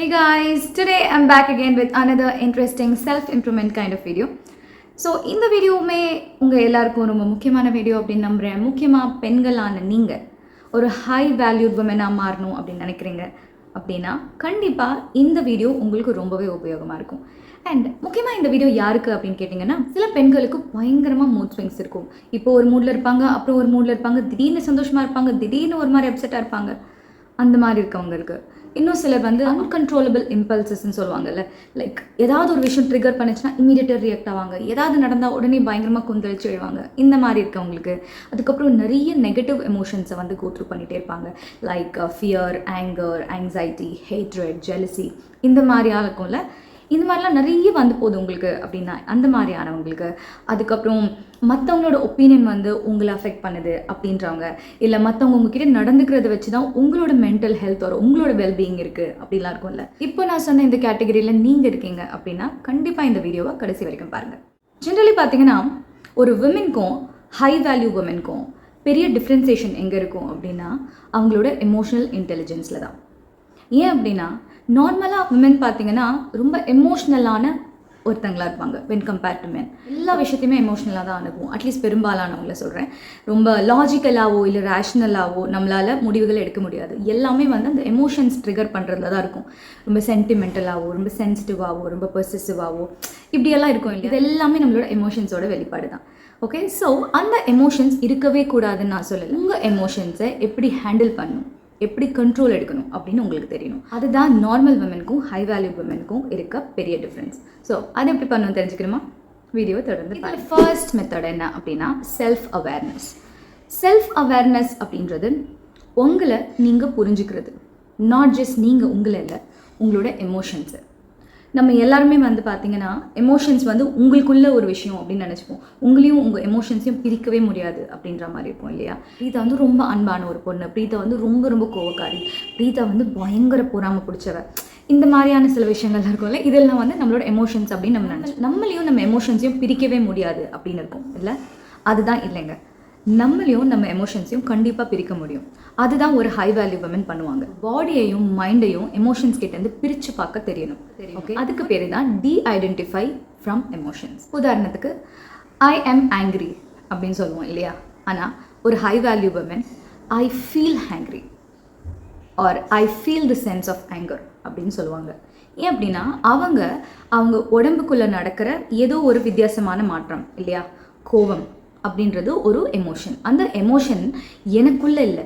Hey guys, today I'm back again with another interesting self-improvement kind of video. So இந்த வீடியோவுமே உங்கள் எல்லாருக்கும் ரொம்ப முக்கியமான வீடியோ அப்படின்னு நம்புகிறேன். முக்கியமாக பெண்களான நீங்கள் ஒரு ஹை வேல்யூட் உமனாக மாறணும் அப்படின்னு நினைக்கிறீங்க அப்படின்னா கண்டிப்பாக இந்த வீடியோ உங்களுக்கு ரொம்பவே உபயோகமாக இருக்கும். அண்ட் முக்கியமாக இந்த வீடியோ யாருக்கு அப்படின்னு கேட்டிங்கன்னா, சில பெண்களுக்கு பயங்கரமாக மூட் ஸ்விங்ஸ் இருக்கும். இப்போ ஒரு மூடில் இருப்பாங்க, அப்புறம் ஒரு மூடில் இருப்பாங்க, திடீர்னு சந்தோஷமாக இருப்பாங்க, திடீர்னு ஒரு மாதிரி அப்செட்டாக இருப்பாங்க. அந்த மாதிரி இருக்கவங்களுக்கு இன்னும் சிலர் வந்து அன்கண்ட்ரோலபிள் இம்பல்சஸ்ன்னு சொல்லுவாங்கல்ல, லைக் ஏதாவது ஒரு விஷயம் ட்ரிகர் பண்ணிச்சுன்னா இமீடியட்டாக ரியாக்ட் ஆவாங்க, ஏதாவது நடந்தால் உடனே பயங்கரமாக கொந்தளிச்சு எழுவாங்க. இந்த மாதிரி இருக்கவங்களுக்கு அதுக்கப்புறம் நிறைய நெகட்டிவ் எமோஷன்ஸை வந்து கோத்ரூ பண்ணிகிட்டே இருப்பாங்க. Like fear, anger, anxiety, hatred, jealousy, இந்த மாதிரியாக இருக்கும்ல. இந்த மாதிரிலாம் நிறைய வந்து போகுது உங்களுக்கு அப்படின்னா அந்த மாதிரியானவங்களுக்கு. அதுக்கப்புறம் மற்றவங்களோட ஒப்பீனியன் வந்து உங்களை அஃபெக்ட் பண்ணுது அப்படின்றவங்க, இல்லை மற்றவங்க உங்ககிட்ட நடந்துக்கிறத வச்சு தான் உங்களோட மென்டல் ஹெல்த் ஒரு உங்களோட வெல்பீயிங் இருக்குது அப்படிலாம் இருக்கும்ல. இப்போ நான் சொன்ன இந்த கேட்டகரியில் நீங்கள் இருக்கீங்க அப்படின்னா கண்டிப்பாக இந்த வீடியோவை கடைசி வரைக்கும் பாருங்கள். ஜென்ரலி பார்த்தீங்கன்னா ஒரு விமென்க்கும் ஹை வேல்யூ விமென்க்கும் பெரிய டிஃப்ரென்சியேஷன் எங்கே இருக்கும் அப்படின்னா அவங்களோட எமோஷனல் இன்டெலிஜென்ஸில் தான். ஏன் அப்படின்னா நார்மலாக விமென் பார்த்தீங்கன்னா ரொம்ப எமோஷ்னலான ஒருத்தங்களாக இருப்பாங்க வென் கம்பேர்ட் டு மென். எல்லா விஷயத்தையுமே எமோஷ்னலாக தான் அனுப்புவோம். அட்லீஸ்ட் பெரும்பாலானவங்கள சொல்கிறேன். ரொம்ப லாஜிக்கலாகவோ இல்லை ரேஷ்னலாகவோ நம்மளால் முடிவுகள் எடுக்க முடியாது. எல்லாமே வந்து அந்த எமோஷன்ஸ் ட்ரிகர் பண்ணுறதுல தான் இருக்கும். ரொம்ப சென்டிமெண்டலாகவோ, ரொம்ப சென்சிட்டிவாகவோ, ரொம்ப பொசசிவாகவோ இப்படியெல்லாம் இருக்கும். இது எல்லாமே நம்மளோட எமோஷன்ஸோட வெளிப்பாடு தான். ஓகே, ஸோ அந்த எமோஷன்ஸ் இருக்கவே கூடாதுன்னு நான் சொல்லலை. உங்கள் எமோஷன்ஸை எப்படி ஹேண்டில் பண்ணணும், எப்படி கண்ட்ரோல் எடுக்கணும் அப்படின்னு உங்களுக்கு தெரியணும். அதுதான் நார்மல் விமென்க்கும் ஹை வேல்யூ விமென்க்கும் இருக்க பெரிய டிஃப்ரென்ஸ். ஸோ அதை எப்படி பண்ணணும் தெரிஞ்சுக்கணுமா? வீடியோ தொடர்ந்து. ஃபர்ஸ்ட் மெத்தட் என்ன அப்படின்னா செல்ஃப் அவேர்னஸ். செல்ஃப் அவேர்னஸ் அப்படின்றது உங்களை நீங்கள் புரிஞ்சுக்கிறது. நாட் ஜஸ்ட் நீங்கள் உங்களை இல்லை, உங்களோட எமோஷன்ஸு. நம்ம எல்லாருமே வந்து பார்த்திங்கன்னா எமோஷன்ஸ் வந்து உங்களுக்குள்ள ஒரு விஷயம் அப்படின்னு நினச்சிப்போம். உங்களையும் உங்கள் எமோஷன்ஸையும் பிரிக்கவே முடியாது அப்படின்ற மாதிரி இருக்கும் இல்லையா? பிரீதா வந்து ரொம்ப அன்பான ஒரு பொண்ணு, பிரீதா வந்து ரொம்ப ரொம்ப கோவக்காரி, பிரீதா வந்து பயங்கர பொறாமை பிடிச்சவ, இந்த மாதிரியான சில விஷயங்கள்லாம் இருக்கும்ல. இதெல்லாம் வந்து நம்மளோட எமோஷன்ஸ் அப்படின்னு நம்மளையும் நம்ம எமோஷன்ஸையும் பிரிக்கவே முடியாது அப்படின்னு இருக்கும் இல்லை? அதுதான் இல்லைங்க. நம்மளையும் நம்ம எமோஷன்ஸையும் கண்டிப்பாக பிரிக்க முடியும். அதுதான் ஒரு ஹை வேல்யூ விமன் பண்ணுவாங்க. பாடியையும் மைண்டையும் எமோஷன்ஸ் கிட்டேருந்து பிரித்து பார்க்க தெரியணும். ஓகே, அதுக்கு பேர் தான் de-identify from emotions. உதாரணத்துக்கு ஐ am angry அப்படின்னு சொல்லுவோம் இல்லையா? ஆனால் ஒரு high value women I feel angry or I feel the sense of anger அப்படின்னு சொல்லுவாங்க. ஏன் அப்படின்னா அவங்க உடம்புக்குள்ளே நடக்கிற ஏதோ ஒரு வித்தியாசமான மாற்றம் இல்லையா? கோபம் அப்படின்றது ஒரு எமோஷன். அந்த எமோஷன் எனக்குள்ளே இல்லை,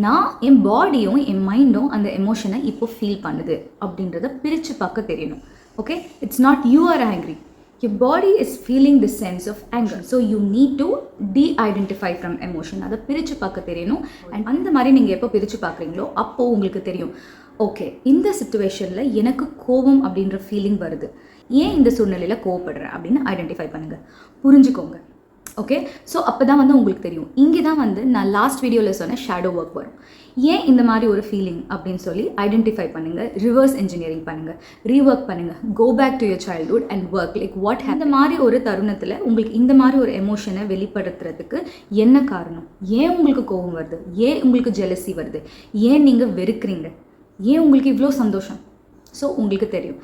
நான் என் பாடியும் என் மைண்டும் அந்த எமோஷனை இப்போ ஃபீல் பண்ணுது அப்படின்றத பிரித்து பார்க்க தெரியணும். Okay, it's not you are angry, your body is feeling the sense of anger, so you need to de-identify from emotion. அதை பிரித்து பார்க்க தெரியணும். அண்ட் அந்த மாதிரி நீங்கள் எப்போ பிரித்து பார்க்குறீங்களோ அப்போது உங்களுக்கு தெரியும், ஓகே இந்த சிச்சுவேஷனில் எனக்கு கோபம் அப்படின்ற ஃபீலிங் வருது, ஏன் இந்த சூழ்நிலையில் கோவப்படுறேன் அப்படின்னு ஐடென்டிஃபை பண்ணுங்கள், புரிஞ்சுக்கோங்க. ஓகே, ஸோ அப்போ தான் வந்து உங்களுக்கு தெரியும். இங்கே தான் வந்து நான் லாஸ்ட் வீடியோவில் சொன்ன ஷேடோ ஒர்க் வரும். ஏன் இந்த மாதிரி ஒரு ஃபீலிங் அப்படின்னு சொல்லி ஐடென்டிஃபை பண்ணுங்கள், ரிவர்ஸ் இன்ஜினியரிங் பண்ணுங்கள், ரீஒர்க் பண்ணுங்கள், go back to your childhood and work like what. இந்த மாதிரி ஒரு தருணத்தில் உங்களுக்கு இந்த மாதிரி ஒரு எமோஷனை வெளிப்படுத்துறதுக்கு என்ன காரணம்? ஏன் உங்களுக்கு கோபம் வருது? ஏன் உங்களுக்கு ஜெலசி வருது? ஏன் நீங்கள் வெறுக்கிறீங்க? ஏன் உங்களுக்கு இவ்வளோ சந்தோஷம்? ஸோ உங்களுக்கு தெரியும்.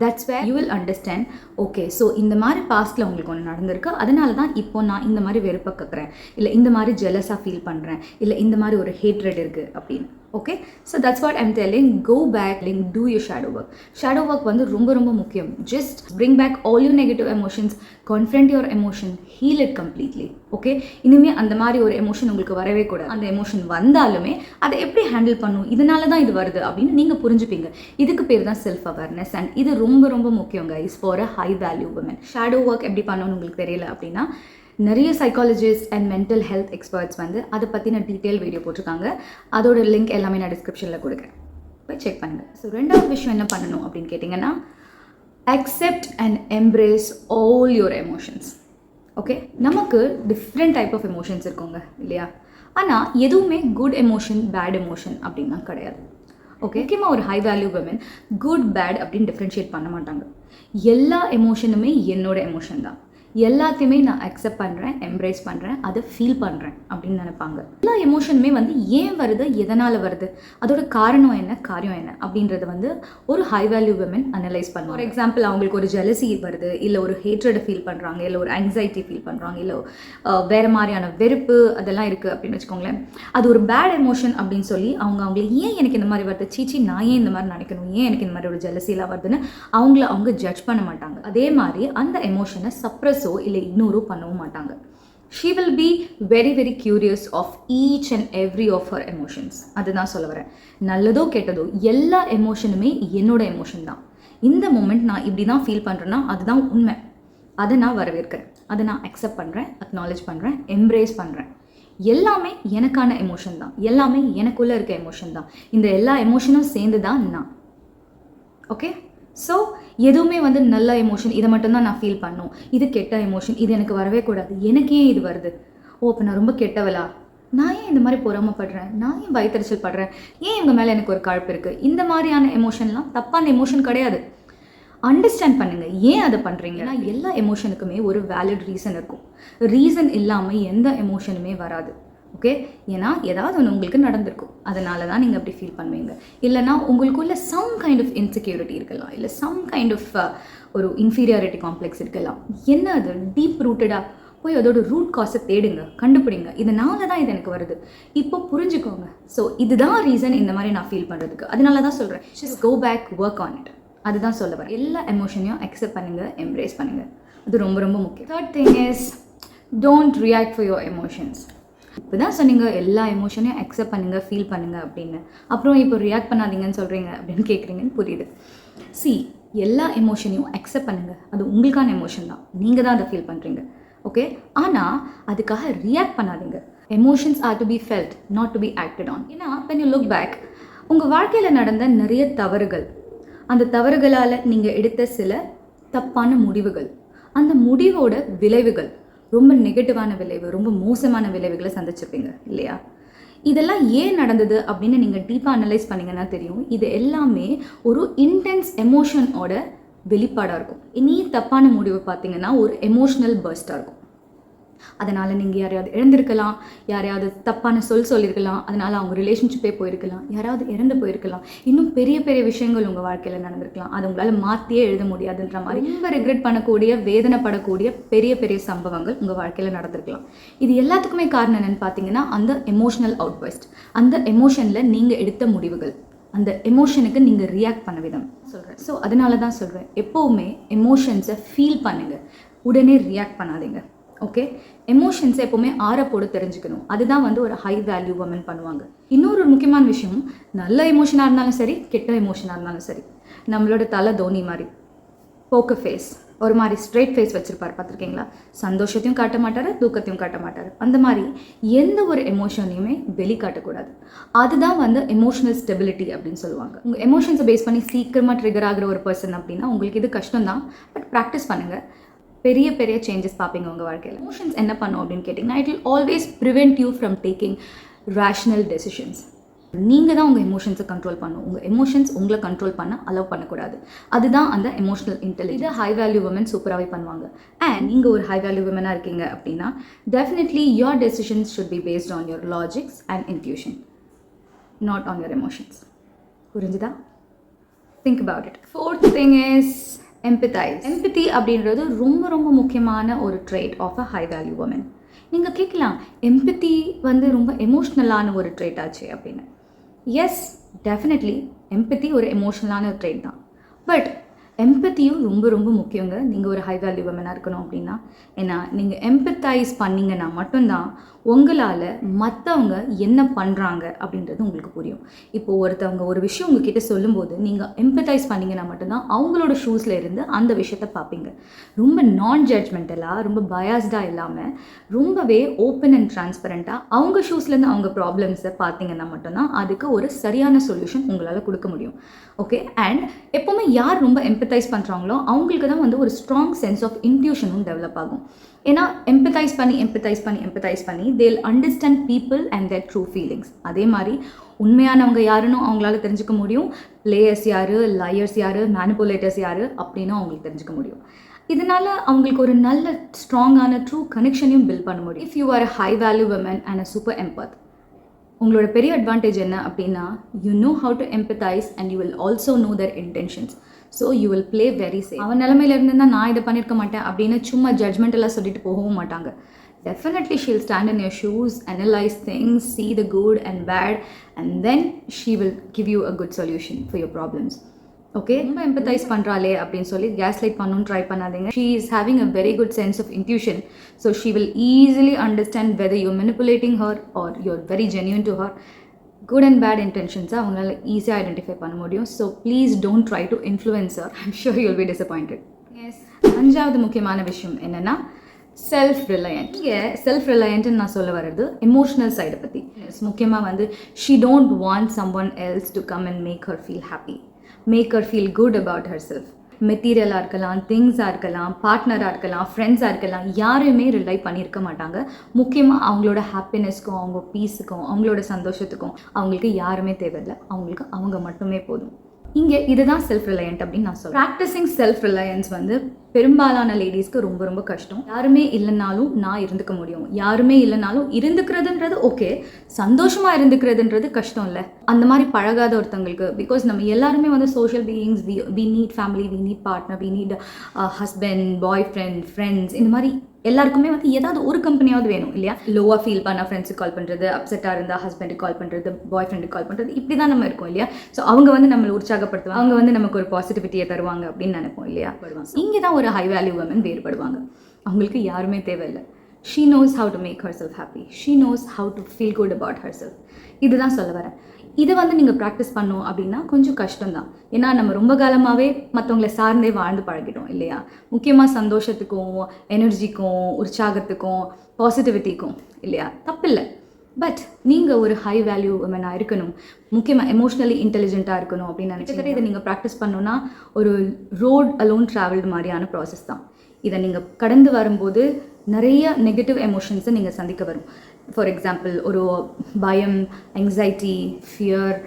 That's where you will understand. Okay, so இந்த மாதிரி பாஸ்ட்டில் உங்களுக்கு ஒன்று நடந்திருக்கு, அதனால தான் இப்போ நான் இந்த மாதிரி வெறுப்பை கக்குறேன், இல்லை இந்த மாதிரி ஜெலஸாக ஃபீல் பண்ணுறேன், இல்லை இந்த மாதிரி ஒரு ஹேட்ரட் இருக்குது அப்படின்னு. Okay, so that's what I'm telling. Go back, link to your shadow work. Shadow work வந்து ரொம்ப ரொம்ப முக்கியம். Just bring back all your negative emotions, confront your emotion, heal it completely. Okay, இனிமேல் அந்த மாதிரி ஒரு எமோஷன் உங்களுக்கு வரவே கூடாது. அந்த எமோஷன் வந்தாலுமே அதை எப்படி ஹேண்டில் பண்ணும், இதனால தான் இது வருது அப்படின்னு நீங்கள் புரிஞ்சுப்பீங்க. இதுக்கு பேர் தான் செல்ஃப் அவேர்னஸ். அண்ட் இது ரொம்ப ரொம்ப முக்கியம் guys for a high value women. Shadow work எப்படி பண்ணணும்னு உங்களுக்கு தெரியல அப்படின்னா நிறைய psychologist and mental health experts வந்து அதை பற்றின டீட்டெயில் வீடியோ போட்டிருக்காங்க. அதோட லிங்க் எல்லாமே நான் டிஸ்கிரிப்ஷனில் கொடுக்குறேன், போய் செக் பண்ணுங்கள். ஸோ ரெண்டாவது விஷயம் என்ன பண்ணணும் அப்படின்னு கேட்டிங்கன்னா accept and embrace all your emotions. Okay, நமக்கு டிஃப்ரெண்ட் டைப் ஆஃப் எமோஷன்ஸ் இருக்குங்க இல்லையா? ஆனால் எதுவுமே குட் எமோஷன் பேட் எமோஷன் அப்படின்னா கிடையாது. ஓகே, முக்கியமாக ஒரு high value women good bad அப்படின்னு டிஃப்ரென்ஷியேட் பண்ண மாட்டாங்க. எல்லா எமோஷனுமே என்னோட எமோஷன் தான். எல்லாத்தையுமே நான் அக்செப்ட் பண்ணுறேன், எம்ப்ரேஸ் பண்ணுறேன், அதை ஃபீல் பண்ணுறேன் அப்படின்னு நினைப்பாங்க. எல்லா எமோஷனுமே வந்து ஏன் வருது, எதனால் வருது, அதோட காரணம் என்ன, காரியம் என்ன அப்படின்றத வந்து ஒரு ஹை வேல்யூ விமன் அனலைஸ் பண்ணுவாங்க. ஃபார் எக்ஸாம்பிள், அவங்களுக்கு ஒரு ஜெலசி வருது, இல்லை ஒரு ஹேட்ரடை ஃபீல் பண்ணுறாங்க, இல்லை ஒரு ஆங்ஸைட்டி ஃபீல் பண்ணுறாங்க, இல்லை வேறு மாதிரியான வெறுப்பு அதெல்லாம் இருக்குது அப்படின்னு வச்சுக்கோங்களேன். அது ஒரு பேட் எமோஷன் அப்படின்னு சொல்லி அவங்களை ஏன் எனக்கு இந்த மாதிரி வருது, சீச்சி நான் ஏன் இந்த மாதிரி நினைக்கணும், ஏன் எனக்கு இந்த மாதிரி ஒரு ஜெலசிலாம் வருதுன்னு அவங்க ஜட்ஜ் பண்ண மாட்டாங்க. அதே மாதிரி அந்த எமோஷனை சப்ரஸோ இல்லை இக்னோரோ பண்ணவும் மாட்டாங்க. She will be very very curious of each and every of her emotions. அதுதான் சொல்ல வரேன். நல்லதோ கெட்டதோ எல்லா எமோஷனுமே என்னோட எமோஷன் தான். இந்த மூமெண்ட் நான் இப்படி தான் ஃபீல் பண்ணுறேன்னா அதுதான் உண்மை. அதை நான் வரவேற்கிறேன், அதை நான் அக்செப்ட் பண்ணுறேன், அக்னாலேஜ் பண்ணுறேன், எம்ப்ரேஸ் பண்ணுறேன். எல்லாமே எனக்கான எமோஷன் தான், எல்லாமே எனக்குள்ளே இருக்க எமோஷன் தான். இந்த எல்லா எமோஷனும் சேர்ந்து தான் நான். ஓகே, ஸோ எதுவுமே வந்து நல்ல எமோஷன் இதை மட்டும்தான் நான் ஃபீல் பண்ணும், இது கெட்ட எமோஷன் இது எனக்கு வரவே கூடாது, எனக்கு ஏன் இது வருது, அப்போ நான் ரொம்ப கெட்டவளா, நான் ஏன் இந்த மாதிரி பொறாமப்படுறேன், நான் ஏன் வயிற்றுச்சல் படுறேன், ஏன் இவங்க மேலே எனக்கு ஒரு கழுப்பு இருக்குது, இந்த மாதிரியான எமோஷன்லாம் தப்பான எமோஷன் கிடையாது. அண்டர்ஸ்டாண்ட் பண்ணுங்கள் ஏன் அதை பண்ணுறீங்கன்னா எல்லா எமோஷனுக்குமே ஒரு வேலிட் ரீசன் இருக்கும். ரீசன் இல்லாமல் எந்த எமோஷனுமே வராது. ஓகே, ஏன்னா ஏதாவது ஒன்று உங்களுக்கு நடந்திருக்கும், அதனால தான் நீங்கள் அப்படி ஃபீல் பண்ணுவீங்க. இல்லைனா உங்களுக்குள்ள சம் கைண்ட் ஆஃப் இன்செக்யூரிட்டி இருக்கலாம், இல்லை சம் கைண்ட் ஆஃப் ஒரு இன்ஃபீரியாரிட்டி காம்ப்ளெக்ஸ் இருக்கலாம். என்ன அது டீப் ரூட்டடாக போய் அதோட ரூட் காஸை தேடுங்க, கண்டுபிடிங்க. இதனால தான் இது எனக்கு வருது, இப்போ புரிஞ்சுக்கோங்க. ஸோ இதுதான் ரீசன் இந்த மாதிரி நான் ஃபீல் பண்ணுறதுக்கு. அதனால தான் சொல்கிறேன், just go back, work on it. அதுதான் சொல்ல வரேன். எல்லா எமோஷனையும் அக்செப்ட் பண்ணுங்கள், எம்ப்ரேஸ் பண்ணுங்கள். அது ரொம்ப ரொம்ப முக்கியம். Third thing is don't react for your emotions. இப்போ தான் சொன்னீங்க எல்லா எமோஷனையும் அக்செப்ட் பண்ணுங்கள், ஃபீல் பண்ணுங்கள் அப்படின்னு. அப்புறம் இப்போ ரியாக்ட் பண்ணாதீங்கன்னு சொல்கிறீங்க அப்படின்னு கேட்குறீங்கன்னு புரியுது. எல்லா எமோஷனையும் அக்செப்ட் பண்ணுங்கள், அது உங்களுக்கான எமோஷன் தான், நீங்கள் தான் அதை ஃபீல் பண்ணுறீங்க. ஓகே, ஆனால் அதுக்காக ரியாக்ட் பண்ணாதீங்க. Emotions are to be felt, not to be acted on. ஏன்னா when you look back, உங்கள் வாழ்க்கையில் நடந்த நிறைய தவறுகள், அந்த தவறுகளால் நீங்கள் எடுத்த சில தப்பான முடிவுகள், அந்த முடிவோட விளைவுகள் ரொம்ப நெகட்டிவான விளைவு, ரொம்ப மோசமான விளைவுகளை சந்திச்சிருப்பீங்க இல்லையா? இதெல்லாம் ஏன் நடந்தது அப்படின்னு நீங்கள் டீப்பாக அனலைஸ் பண்ணிங்கன்னா தெரியும், இது எல்லாமே ஒரு இன்டென்ஸ் எமோஷனோட வெளிப்பாடாக இருக்கும். இனி தப்பான முடிவு பார்த்தீங்கன்னா ஒரு எமோஷ்னல் பர்ஸ்டாக இருக்கும். அதனால் நீங்கள் யாரையாவது இழந்திருக்கலாம், யாரையாவது தப்பான சொல்லியிருக்கலாம், அதனால் அவங்க ரிலேஷன்ஷிப்பே போயிருக்கலாம், யாராவது இறந்து போயிருக்கலாம், இன்னும் பெரிய பெரிய விஷயங்கள் உங்கள் வாழ்க்கையில் நடந்திருக்கலாம். அது உங்களால் மாற்றியே எழுத முடியாதுன்ற மாதிரி ரொம்ப ரிக்ரெட் பண்ணக்கூடிய, வேதனைப்படக்கூடிய பெரிய பெரிய சம்பவங்கள் உங்கள் வாழ்க்கையில் நடந்திருக்கலாம். இது எல்லாத்துக்குமே காரணம் என்னென்னு பார்த்தீங்கன்னா அந்த எமோஷனல் அவுட்பர்ஸ்ட், அந்த எமோஷனில் நீங்கள் எடுத்த முடிவுகள், அந்த எமோஷனுக்கு நீங்கள் ரியாக்ட் பண்ண விதம் சொல்கிறேன். ஸோ அதனால தான் சொல்கிறேன், எப்போவுமே எமோஷன்ஸை ஃபீல் பண்ணுங்கள், உடனே ரியாக்ட் பண்ணாதீங்க. ஓகே, எமோஷன்ஸை எப்போவுமே ஆறப்போடு தெரிஞ்சுக்கணும். அதுதான் வந்து ஒரு ஹை வேல்யூ உமன் பண்ணுவாங்க. இன்னொரு முக்கியமான விஷயம், நல்ல எமோஷனாக இருந்தாலும் சரி, கெட்ட எமோஷனாக இருந்தாலும் சரி, நம்மளோட தலை தோனி மாதிரி போக்கர் ஃபேஸ், ஒரு மாதிரி ஸ்ட்ரெயிட் ஃபேஸ் வச்சுருப்பார், பார்த்துருக்கீங்களா? சந்தோஷத்தையும் காட்ட மாட்டார், தூக்கத்தையும் காட்ட மாட்டார். அந்த மாதிரி எந்த ஒரு எமோஷனையுமே வெளிக்காட்டக்கூடாது. அதுதான் வந்து எமோஷனல் ஸ்டெபிலிட்டி அப்படின்னு சொல்லுவாங்க. உங்கள் எமோஷன்ஸை பேஸ் பண்ணி சீக்கிரமாக ட்ரிகர் ஆகிற ஒரு பர்சன் அப்படின்னா உங்களுக்கு இது கஷ்டம் தான், பட் ப்ராக்டிஸ் பண்ணுங்கள், பெரிய பெரிய சேஞ்சஸ் பார்ப்பீங்க உங்கள் வாழ்க்கையில். எமோஷன்ஸ் என்ன பண்ணும் அப்படின்னு கேட்டிங்கன்னா, it will always prevent you from taking rational decisions. நீங்கள் தான் உங்கள் எமோஷன்ஸை கண்ட்ரோல் பண்ணணும். உங்கள் எமோஷன்ஸ் உங்களை கண்ட்ரோல் பண்ண அலோவ் பண்ணக்கூடாது. அதுதான் அந்த எமோஷனல் இன்டெலிஜென்ஸ். இதை ஹை வேல்யூ உமன் சூப்பராகவே பண்ணுவாங்க. அண்ட் நீங்கள் ஒரு ஹை வேல்யூ உமனாக இருக்கீங்க அப்படின்னா definitely your decisions should be based on your logics and intuition, not on your emotions. புரிஞ்சுதா? Think about it. Fourth thing is empathise. Empathy அப்படின்றது ரொம்ப ரொம்ப முக்கியமான ஒரு trait of a high value woman. நீங்கள் கேட்கலாம், எம்பத்தி வந்து ரொம்ப எமோஷ்னலான ஒரு ட்ரேட் ஆச்சு அப்படின்னு. எஸ், டெஃபினெட்லி எம்பத்தி ஒரு எமோஷ்னலான ட்ரேட் தான். பட் எம்பத்தியும் ரொம்ப ரொம்ப முக்கியங்க நீங்கள் ஒரு ஹை வேல்யூ உமனாக இருக்கணும் அப்படின்னா. ஏன்னா நீங்கள் எம்பத்தைஸ் பண்ணிங்கன்னா மட்டும்தான் உங்களால் மற்றவங்க என்ன பண்ணுறாங்க அப்படின்றது உங்களுக்கு புரியும். இப்போது ஒருத்தவங்க ஒரு விஷயம் உங்ககிட்ட சொல்லும்போது நீங்கள் எம்பத்தைஸ் பண்ணிங்கன்னா மட்டும்தான் அவங்களோட ஷூஸில் இருந்து அந்த விஷயத்தை பார்ப்பீங்க. ரொம்ப நான் ஜட்ஜ்மெண்டலாக, ரொம்ப பயாஸ்டாக இல்லாமல் ரொம்பவே ஓப்பன் அண்ட் ட்ரான்ஸ்பரண்ட்டாக அவங்க ஷூஸ்லேருந்து அவங்க ப்ராப்ளம்ஸை பார்த்தீங்கன்னா மட்டும்தான் அதுக்கு ஒரு சரியான சொல்யூஷன் உங்களால் கொடுக்க முடியும். ஓகே, அண்ட் எப்போவுமே யார் ரொம்ப எம்பத்தைஸ் பண்ணுறாங்களோ அவங்களுக்கு தான் வந்து ஒரு ஸ்ட்ராங் சென்ஸ் ஆஃப் இன்ட்யூஷனும் டெவலப் ஆகும். ஏன்னா எம்பத்தைஸ் பண்ணி they'll understand people and their true feelings. அதே மாதிரி உண்மையானவங்க யாருன்னு அவங்களால தெரிஞ்சுக்க முடியும், பிளேயர்ஸ் யார், லயர்ஸ் யார், மேனிப்புலேட்டர்ஸ் யார் அப்படின்னு அவங்களுக்கு தெரிஞ்சுக்க முடியும். இதனால் அவங்களுக்கு ஒரு நல்ல ஸ்ட்ராங்கான ட்ரூ கனெக்ஷனையும் பில்ட் பண்ண முடியும். If you are a high value women and a super empath, உங்களோட பெரிய அட்வான்டேஜ் என்ன அப்படின்னா you know how to empathize and you will also know their intentions. So you will play very safe. அவன் நிலமையில இருந்தால் நான் இதை பண்ணியிருக்க மாட்டேன் அப்படின்னு சும்மா ஜட்மெண்டெல்லாம் சொல்லிட்டு போகவும் மாட்டாங்க. Definitely she'll stand in your shoes, analyze things, see the good and bad, and then she will give you a good solution for your problems. Okay, ரொம்ப எம்பத்தைஸ் பண்ணுறாளே அப்படின்னு சொல்லி கேஸ்லைட் பண்ணணும்னு ட்ரை பண்ணாதீங்க. She is having a very good sense of intuition, so she will easily understand whether you're manipulating her or you're very genuine to her. Good and bad intentions அவங்களால ஈஸியாக identify பண்ண முடியும். So please don't try to influence her. I'm sure you will be disappointed. Yes, 5வது முக்கியமான விஷயம் என்னென்னா self reliant. இங்கே self ரிலையன்ட்னு நான் சொல்ல வர்றது எமோஷனல் சைடை பற்றி. முக்கியமாக வந்து she don't want someone else to come and make her feel happy, make her feel good about herself. மெட்டீரியலாக இருக்கலாம், திங்ஸாக இருக்கலாம், பார்ட்னராக இருக்கலாம், ஃப்ரெண்ட்ஸாக இருக்கலாம், யாரையுமே ரிலை பண்ணியிருக்க மாட்டாங்க. முக்கியமாக அவங்களோட ஹாப்பினஸ்க்கும் அவங்க பீஸுக்கும் அவங்களோட சந்தோஷத்துக்கும் அவங்களுக்கு யாருமே தேவையில்லை. அவங்களுக்கு அவங்க மட்டுமே போதும். இங்கே இதுதான் செல்ஃப் ரிலையன்ட் அப்படின்னு நான் சொல்கிறேன். ப்ராக்டிஸிங் செல்ஃப் ரிலையன்ஸ் வந்து பெரும்பாலான லேடிஸ்க்கு ரொம்ப ரொம்ப கஷ்டம். யாருமே இல்லைனாலும் நான் இருந்துக்க முடியும், யாருமே இல்லைனாலும் இருந்துக்கிறதுன்றது ஓகே, சந்தோஷமாக இருந்துக்கிறதுன்றது கஷ்டம் இல்லை. அந்த மாதிரி பழகாத ஒருத்தங்களுக்கு, பிகாஸ் நம்ம எல்லாருமே வந்து social beings, we need family, we need partner, we need husband, boyfriend, friends, இந்த மாதிரி எல்லாருக்குமே வந்து ஏதாவது ஒரு கம்பெனியாவது வேணும் இல்லையா? லோவாக ஃபீல் பண்ணால் ஃப்ரெண்ட்ஸுக்கு கால் பண்ணுறது, அப்செட்டாக இருந்தால் ஹஸ்பண்டுக்கு கால் பண்ணுறது, பாய் ஃப்ரெண்டுக்கு கால் பண்ணுறது, இப்படி தான் நம்ம இருக்கோம் இல்லையா? ஸோ அவங்க வந்து நம்மளை உற்சாகப்படுத்துவாங்க, அவங்க வந்து நமக்கு ஒரு பாசிட்டிவிட்டியை தருவாங்க அப்படின்னு நினைப்போம் இல்லையா? இங்கே தான் ஒரு ஹை வேல்யூ விமன் வேறுபடுவாங்க. அவங்களுக்கு யாருமே தேவையில்லை. She knows how to make herself happy, she knows how to feel good about herself. இதுதான் சொல்ல வரேன். இதை வந்து நீங்கள் ப்ராக்டிஸ் பண்ணோம் அப்படின்னா கொஞ்சம் கஷ்டம்தான். ஏன்னா நம்ம ரொம்ப காலமாகவே மற்றவங்களை சார்ந்தே வாழ்ந்து பழகிட்டோம் இல்லையா? முக்கியமாக சந்தோஷத்துக்கும், எனர்ஜிக்கும், உற்சாகத்துக்கும், பாசிட்டிவிட்டிக்கும் இல்லையா? தப்பில்லை. பட் நீங்கள் ஒரு ஹை வேல்யூ உமனாக இருக்கணும், முக்கியமாக எமோஷ்னலி இன்டெலிஜென்ட்டாக இருக்கணும் அப்படின்னு நினச்சிக்கிட்டு இதை நீங்கள் ப்ராக்டிஸ் பண்ணோன்னா ஒரு ரோட் அலோன் ட்ராவல்டு மாதிரியான ப்ராசஸ் தான். இதை நீங்கள் கடந்து வரும்போது நிறைய நெகட்டிவ் எமோஷன்ஸை நீங்கள் சந்திக்க வரும். ஃபார் எக்ஸாம்பிள், ஒரு பயம், ஆங்ஸைட்டி, ஃபியர்,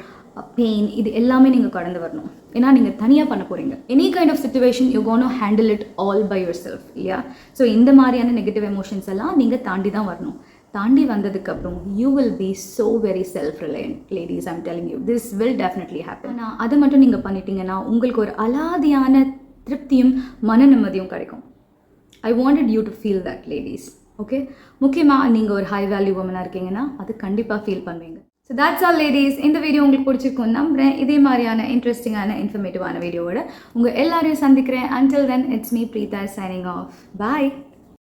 பெயின், இது எல்லாமே நீங்கள் கடந்து வரணும். ஏன்னா நீங்கள் தனியாக பண்ண போகிறீங்க. Any kind of situation you gonna handle it all by yourself இல்லையா? ஸோ இந்த மாதிரியான நெகட்டிவ் எமோஷன்ஸ் எல்லாம் நீங்கள் தாண்டி தான் வரணும். தாண்டி வந்ததுக்கப்புறம் you will B so very self reliant ladies. I'm telling you, this will definitely happen. ஆனால் அதை மட்டும் நீங்கள் பண்ணிட்டீங்கன்னா உங்களுக்கு ஒரு அலாதியான திருப்தியும் மன நிம்மதியும் கிடைக்கும். I wanted you to feel that, ladies. Okay? முக்கியமாக நீங்கள் ஒரு ஹை வேல்யூ உமனாக இருக்கீங்கன்னா அது கண்டிப்பாக ஃபீல் பண்ணுவீங்க. So that's all ladies. இந்த வீடியோ உங்களுக்கு பிடிச்சிருக்கும் நம்புகிறேன். இதே மாதிரியான இன்ட்ரெஸ்டிங்கான இன்ஃபர்மேட்டிவான வீடியோவோட உங்கள் எல்லாரையும் சந்திக்கிறேன். Until then, it's me, Preeta, signing off. Bye.